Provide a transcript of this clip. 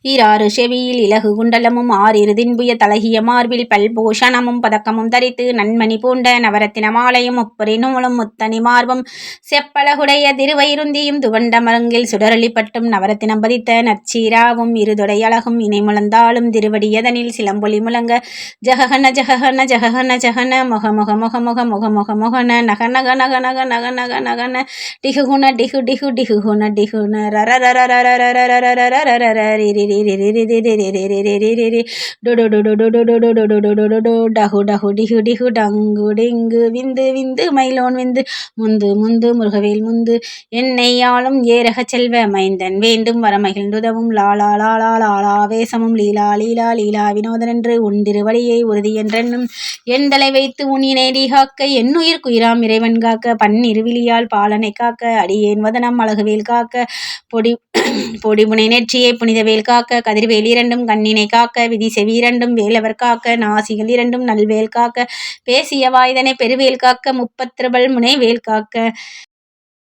ஈராறு செவியில் இலகு குண்டலமும் ஆறிருதின்புய தழகிய மார்பில் பல்பூஷணமும் பதக்கமும் தரித்து நன்மணி பூண்ட நவரத்தின மாலையும் முப்பொறி நூலும் முத்தனி மார்பும் செப்பலகுடைய திருவயிருந்தியும் துவண்ட மருங்கில் சுடரொளிப்பட்டும் நவரத்தினம் பதித்த நற்சீராவும் இருதொடை அழகும் இணைமுழந்தாளும் திருவடியதனில் சிலம்பொலி முழங்க ஜககன ஜககன ஜககன ஜகன முக முக முக முக முக முக முகன நக நக நக நக நக நக நகன டிகுகுண டிகு டிகு டிகுகுண டிகுண விந்து விந்து மயிலோன் விந்து முந்து முந்து முருகவேல் முந்து என்னை ஆளும் ஏரக செல்வ மைந்தன் வேண்டும் வரமகிழ்ந்துதவும் லாலா லாலா லாலா வேசமும் லீலா லீலா லீலா வினோதனென்று உண்டிரு வழியை உறுதி என்றென்னும் என் தலை வைத்து உன் இணைடி காக்க என்னுயிர் குயிராம் இறைவன் காக்க பன்னிருவிழியால் பாலனை காக்க அடியேன் வதனம் அழகுவேல் காக்க பொடிபுனை நெற்றியை புனிதவேல் காக்க கதிர்வேல் இரண்டும் கண்ணினை காக்க விதி செவி இரண்டும் வேலவர் காக்க நாசிகள் இரண்டும் நல்வேல் காக்க பேசிய வாய்தனை பெருவேல் காக்க முப்பத்திருபல் முனைவேல் காக்க